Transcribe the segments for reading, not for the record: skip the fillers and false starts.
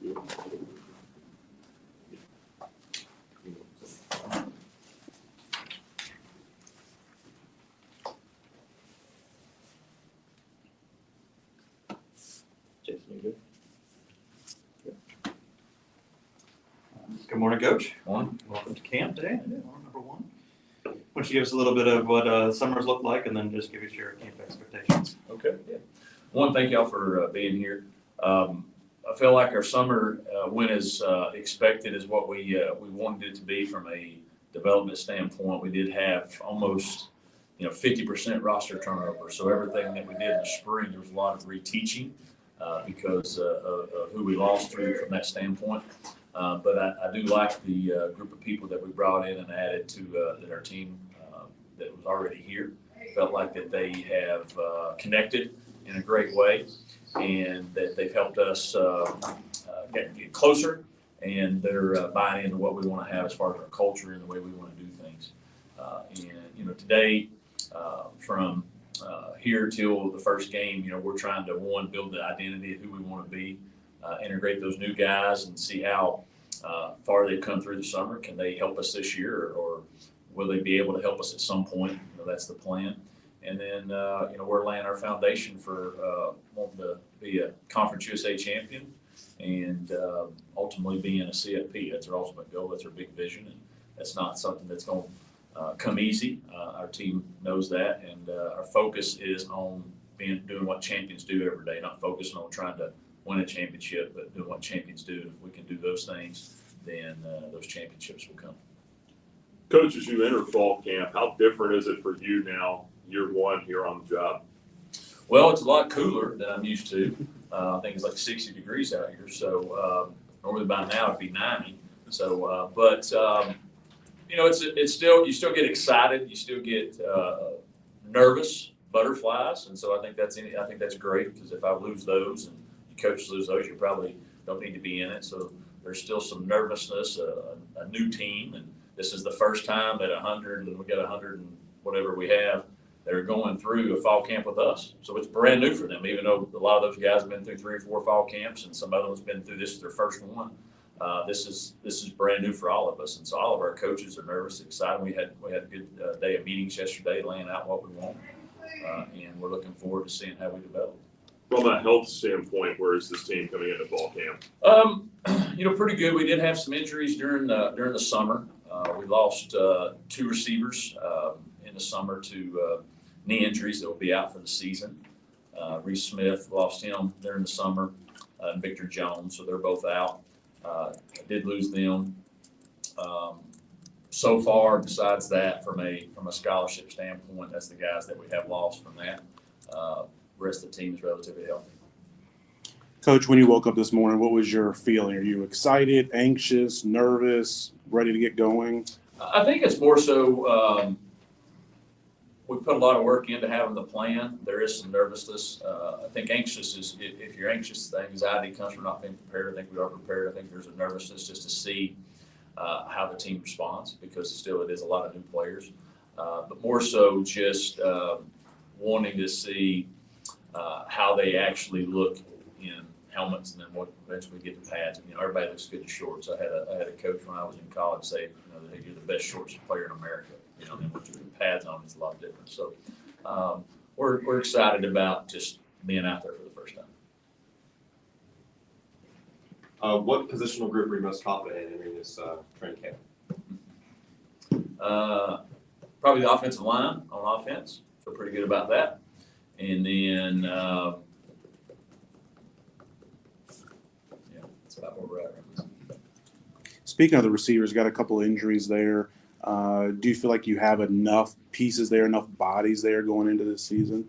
Jason, you good? Good morning, Coach. Morning. Welcome to camp today. Number one. Why don't you give us a little bit of what summer's looked like, and then just give us your camp expectations. Okay. Yeah. One, thank y'all for being here. I feel like our summer went as expected as what we wanted it to be from a development standpoint. We did have almost 50% roster turnover. So everything that we did in the spring, there was a lot of reteaching because of who we lost through from that standpoint. But I do like the group of people that we brought in and added to that our team that was already here. Felt like that they have connected in a great way, and that they've helped us get closer, and they're buying into what we want to have as far as our culture and the way we want to do things. And today, from here till the first game, we're trying to build the identity of who we want to be, integrate those new guys, and see how far they've come through the summer. Can they help us this year, or will they be able to help us at some point? That's the plan. And then, we're laying our foundation for wanting to be a Conference USA champion and ultimately being a CFP. That's our ultimate goal. That's our big vision. And that's not something that's going to come easy. Our team knows that. And our focus is on doing what champions do every day, not focusing on trying to win a championship, but doing what champions do. If we can do those things, then those championships will come. Coach, as you enter fall camp, how different is it for you now, year one here on the job? Well, it's a lot cooler than I'm used to. I think it's like 60 degrees out here. So normally by now it'd be 90. So, it's still, you still get excited. You still get nervous, butterflies. And so I think that's great, because if I lose those and you coaches lose those, you probably don't need to be in it. So there's still some nervousness, a new team. And this is the first time that 100, and we got 100 and whatever we have, they're going through a fall camp with us. So it's brand new for them, even though a lot of those guys have been through 3 or 4 fall camps, and some of them have been through this is their first one. This is brand new for all of us. And so all of our coaches are nervous, excited. We had a good day of meetings yesterday, laying out what we want. And we're looking forward to seeing how we develop. From a health standpoint, where is this team coming into fall camp? Pretty good. We did have some injuries during the summer. We lost 2 receivers in the summer to knee injuries that will be out for the season. Reese Smith, lost him during the summer, and Victor Jones, so they're both out. I did lose them. So far, besides that, from a scholarship standpoint, that's the guys that we have lost from that. The rest of the team is relatively healthy. Coach, when you woke up this morning, what was your feeling? Are you excited, anxious, nervous, ready to get going? I think it's more so we put a lot of work into having the plan. There is some nervousness. I think anxious is, if you're anxious, the anxiety comes from not being prepared. I think we are prepared. I think there's a nervousness just to see how the team responds, because still it is a lot of new players. But more so just wanting to see how they actually look in helmets, and then what eventually get the pads. Everybody looks good in shorts. I had a coach when I was in college say, that you're the best shorts player in America. And what you put pads on is a lot different. So we're excited about just being out there for the first time. What positional group are you most confident in entering this training camp? Probably the offensive line on offense. Feel pretty good about that. And then, that's about where we're at right now. Speaking of the receivers, got a couple of injuries there. Do you feel like you have enough pieces there, enough bodies there going into this season?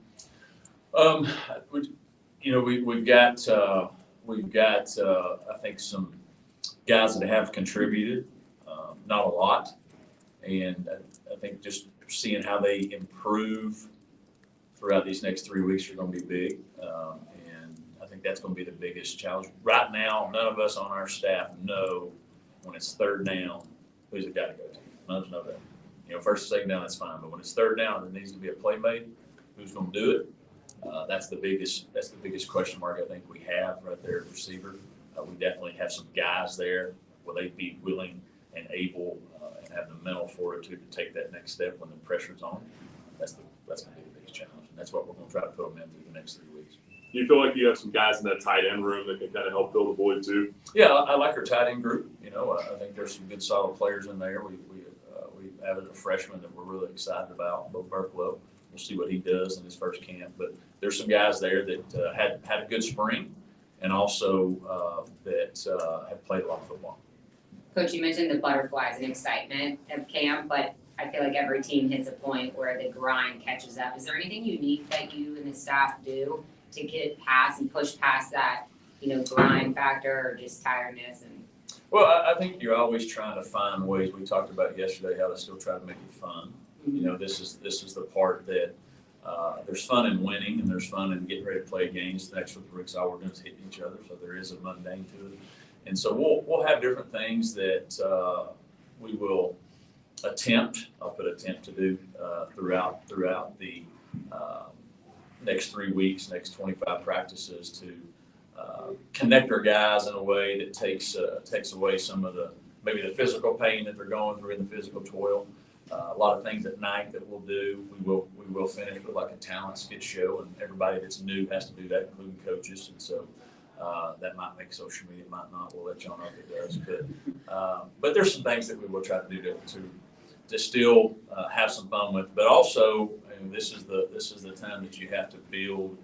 We've got I think some guys that have contributed, not a lot, and I think just seeing how they improve throughout these next 3 weeks are going to be big, and I think that's going to be the biggest challenge. Right now, none of us on our staff know when it's third down who's the guy to go to. None of us know that. First and second down, that's fine, but when it's third down, there needs to be a play made. Who's going to do it? That's the biggest question mark I think we have right there at receiver. We definitely have some guys there. Will they be willing and able and have the mental fortitude to take that next step when the pressure's on? That's going to be the biggest challenge, and that's what we're going to try to put them in through the next 3 weeks. Do you feel like you have some guys in that tight end room that can kind of help fill the void too? Yeah, I like our tight end group. I think there's some good solid players in there. We added a freshman that we're really excited about, Bo Burklow. We'll see what he does in his first camp. But there's some guys there that had a good spring, and also that have played a lot of football. Coach, you mentioned the butterflies and excitement of camp, but I feel like every team hits a point where the grind catches up. Is there anything unique that you and the staff do to get past and push past that, grind factor or just tiredness? And Well, I think you're always trying to find ways. We talked about yesterday how to still try to make it fun. This is the part that there's fun in winning and there's fun in getting ready to play games. Next with Rick's, all we're doing is hitting each other, so there is a mundane to it. And so we'll have different things that we will attempt. I'll put attempt to do throughout the next 3 weeks, next 25 practices to connect our guys in a way that takes away some of maybe the physical pain that they're going through in the physical toil. A lot of things at night that we'll do. We will finish with like a talent skit show, and everybody that's new has to do that, including coaches. And so that might make social media, it might not. We'll let y'all know if it does. But there's some things that we will try to do to still have some fun with. But also, this is the time that you have to build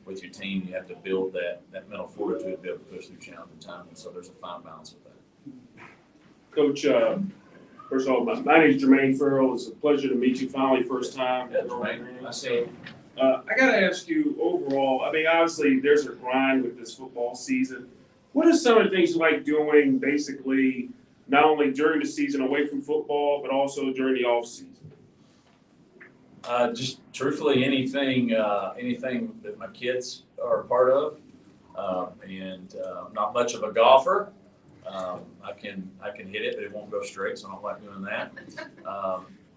with your team. You have to build that mental fortitude to be able to push through challenging times. And so there's a fine balance with that. Coach, first of all, my name is Jermaine Farrell. It's a pleasure to meet you finally, first time. Yeah, Jermaine, I see you. I got to ask you overall, obviously there's a grind with this football season. What are some of the things you like doing basically not only during the season away from football, but also during the off season? Just truthfully, anything that my kids are a part of, and I'm not much of a golfer. I can hit it, but it won't go straight, so I don't like doing that.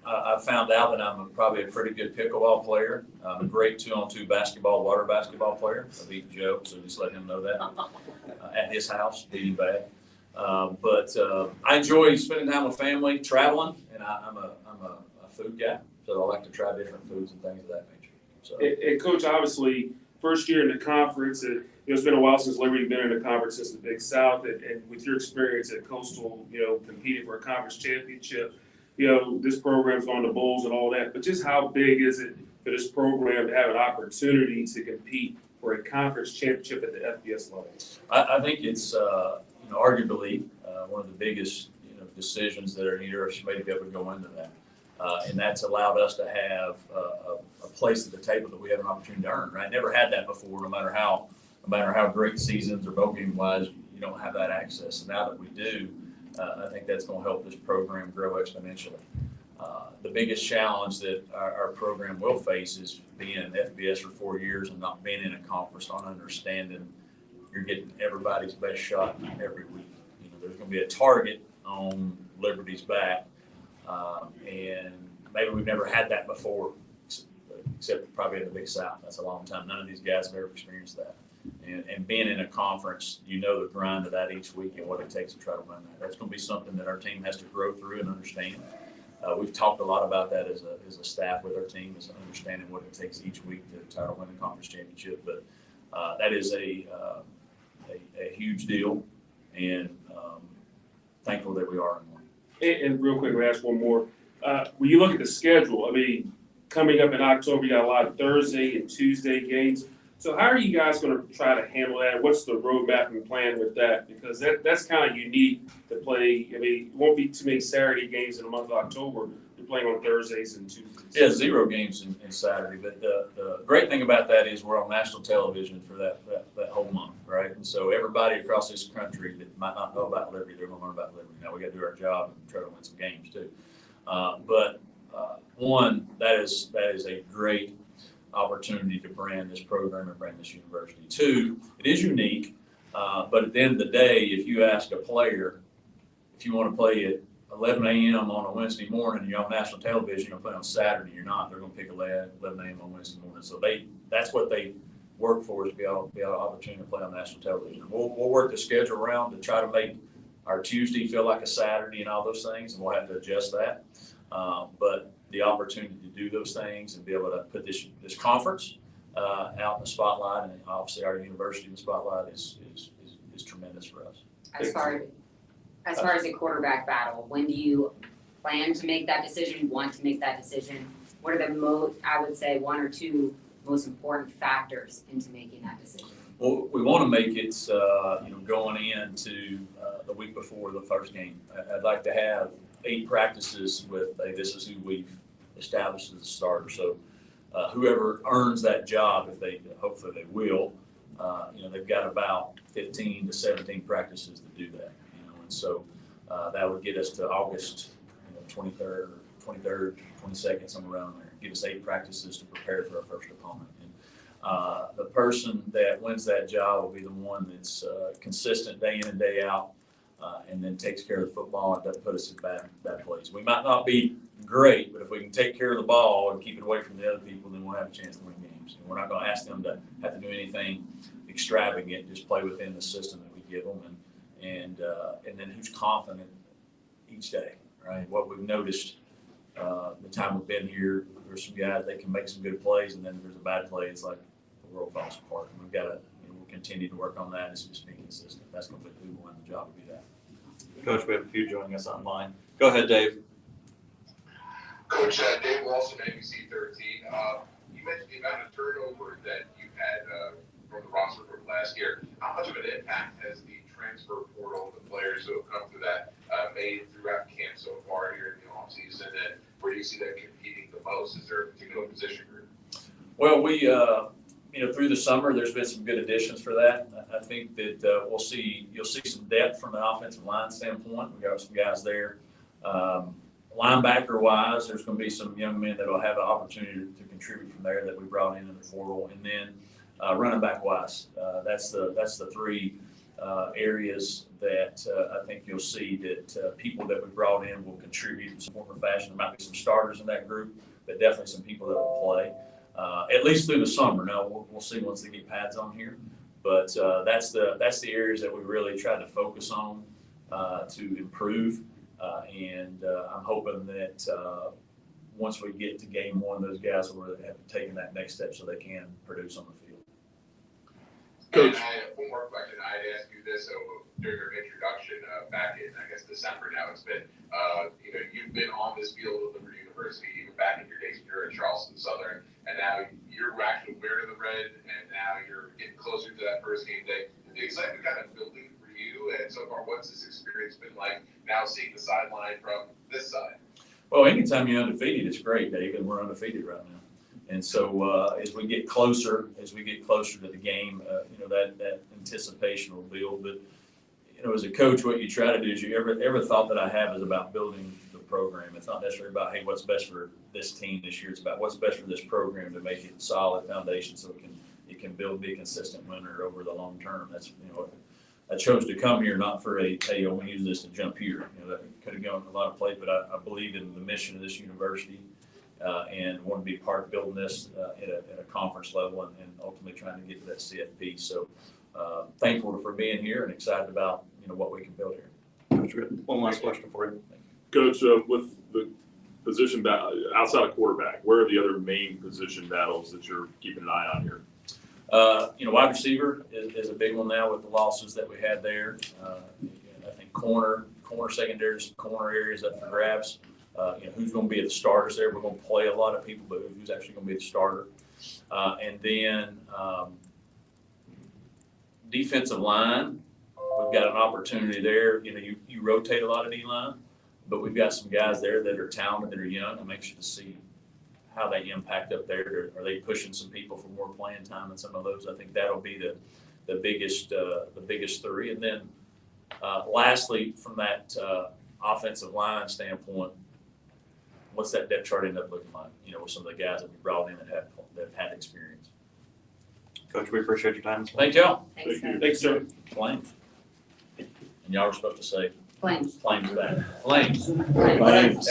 I found out that I'm probably a pretty good pickleball player. I'm a great 2-on-2 water basketball player. I beat Joe, so just let him know that at his house, beating bad. But I enjoy spending time with family, traveling, and I'm a food guy. So I like to try different foods and things of that nature. So. And Coach, obviously, first year in the conference, it's been a while since Liberty been in the conference since the Big South, and with your experience at Coastal, competing for a conference championship, this program's gone to bowls and all that. But just how big is it for this program to have an opportunity to compete for a conference championship at the FBS level? I think it's arguably one of the biggest decisions that our university made to be able to go into that. And that's allowed us to have a place at the table that we have an opportunity to earn, right? Never had that before, no matter how great seasons or bowl game wise, you don't have that access. And now that we do, I think that's going to help this program grow exponentially. The biggest challenge that our program will face is being in FBS for 4 years and not being in a conference, not understanding you're getting everybody's best shot every week. There's going to be a target on Liberty's back. And maybe we've never had that before, except probably in the Big South. That's a long time. None of these guys have ever experienced that. And being in a conference, the grind of that each week and what it takes to try to win that. That's going to be something that our team has to grow through and understand. We've talked a lot about that as a staff with our team, is understanding what it takes each week to try to win the conference championship. But that is a huge deal, and thankful that we are in one. And real quick, I'll ask one more. When you look at the schedule, coming up in October, you got a lot of Thursday and Tuesday games. So how are you guys going to try to handle that? What's the roadmap and plan with that? Because that's kind of unique to play. It won't be too many Saturday games in the month of October. You're playing on Thursdays and Tuesdays. Yeah, 0 games in Saturday. But the great thing about that is we're on national television for that whole month, right? And so everybody across this country that might not know about Liberty, they're going to learn about Liberty. Now we got to do our job and try to win some games too. But one, that is a great opportunity to brand this program and brand this university. 2, it is unique, but at the end of the day, if you ask a player if you want to play at 11 a.m. on a Wednesday morning and you're on national television, you're going to play on Saturday, you're not, they're going to pick 11 a.m. on Wednesday morning. So that's what they work for us, be an opportunity to play on national television. We'll work the schedule around to try to make our Tuesday feel like a Saturday and all those things, and we'll have to adjust that. But the opportunity to do those things and be able to put this conference out in the spotlight, and obviously our university in the spotlight is tremendous for us. As far as the quarterback battle, when do you plan to make that decision, want to make that decision? What are the I would say, one or two most important factors into making that decision? Well, we want to make it, going into the week before the first game. I'd like to have 8 practices with, hey, this is who we've established as a starter. So whoever earns that job, hopefully they will, they've got about 15 to 17 practices to do that. And so that would get us to August 23rd, 22nd, somewhere around there. Give us 8 practices to prepare for our first opponent. And the person that wins that job will be the one that's consistent day in and day out, and then takes care of the football and doesn't put us in bad plays. We might not be great, but if we can take care of the ball and keep it away from the other people, then we'll have a chance to win games. And we're not going to ask them to have to do anything extravagant, just play within the system that we give them, and then who's confident each day, right? What we've noticed the time we've been here, there's some guys that can make some good plays, and then if there's a bad play, it's like the world falls apart. And we've got to we'll continue to work on that. It's just being consistent. That's going to be who won the job to be that. Coach, we have a few joining us online. Go ahead, Dave. Coach, Dave Wilson, ABC 13. You mentioned the amount of turnover that you had from the roster from last year. How much of an impact has the transfer portal, the players who have come through that, made throughout camp so far here in the offseason? And where do you see them competing the most? Is there a particular position group? Well, we, through the summer, there's been some good additions for that. I think that you'll see some depth from an offensive line standpoint. We got some guys there. Linebacker wise, there's going to be some young men that will have an opportunity to contribute from there that we brought in the portal. And then running back wise, that's the 3 areas that I think you'll see that people that we brought in will contribute in some form or fashion. There might be some starters in that group, but definitely some people that will play, at least through the summer. Now, we'll see once they get pads on here. But that's the areas that we really tried to focus on to improve. And I'm hoping that once we get to game 1, those guys will have taken that next step so they can produce on the field. Coach. And I have one more question. I had asked you this during your introduction back in, I guess, December now. It's been, you've been on this field at Liberty University, even back in your days when you were at Charleston Southern, and now you're actually wearing the red, and now you're getting closer to that first game day. Is the excitement kind of building for you? And so far, what's this experience been like now seeing the sideline from this side? Well, anytime you're undefeated, it's great, Dave, and we're undefeated right now. And so as we get closer to the game, that anticipation will build. But as a coach, what you try to do is every thought that I have is about building the program. It's not necessarily about, hey, what's best for this team this year. It's about what's best for this program to make it a solid foundation so it can build, be a consistent winner over the long term. That's I chose to come here not for I want to use this to jump here. That could have gone a lot of places, but I believe in the mission of this university. And want to be part of building this at a conference level and ultimately trying to get to that CFP. So thankful for being here and excited about what we can build here. Coach, one last question for you. Coach, with the position outside of quarterback, where are the other main position battles that you're keeping an eye on here? Wide receiver is a big one now with the losses that we had there. I think corner secondaries, corner areas up for grabs. Who's going to be the starters there? We're going to play a lot of people, but who's actually going to be the starter? And then defensive line, we've got an opportunity there. You rotate a lot of D-line, but we've got some guys there that are talented, that are young. I'm anxious to see how they impact up there. Are they pushing some people for more playing time and some of those? I think that'll be the biggest 3. And then lastly, from that offensive line standpoint, what's that depth chart end up looking like? With some of the guys that we brought in that have had experience. Coach, we appreciate your time this morning. Thank y'all. Thanks, Thank you. Coach. Thanks, sir. Flames. And y'all were supposed to say Flames. Flames back. Flames. Flames.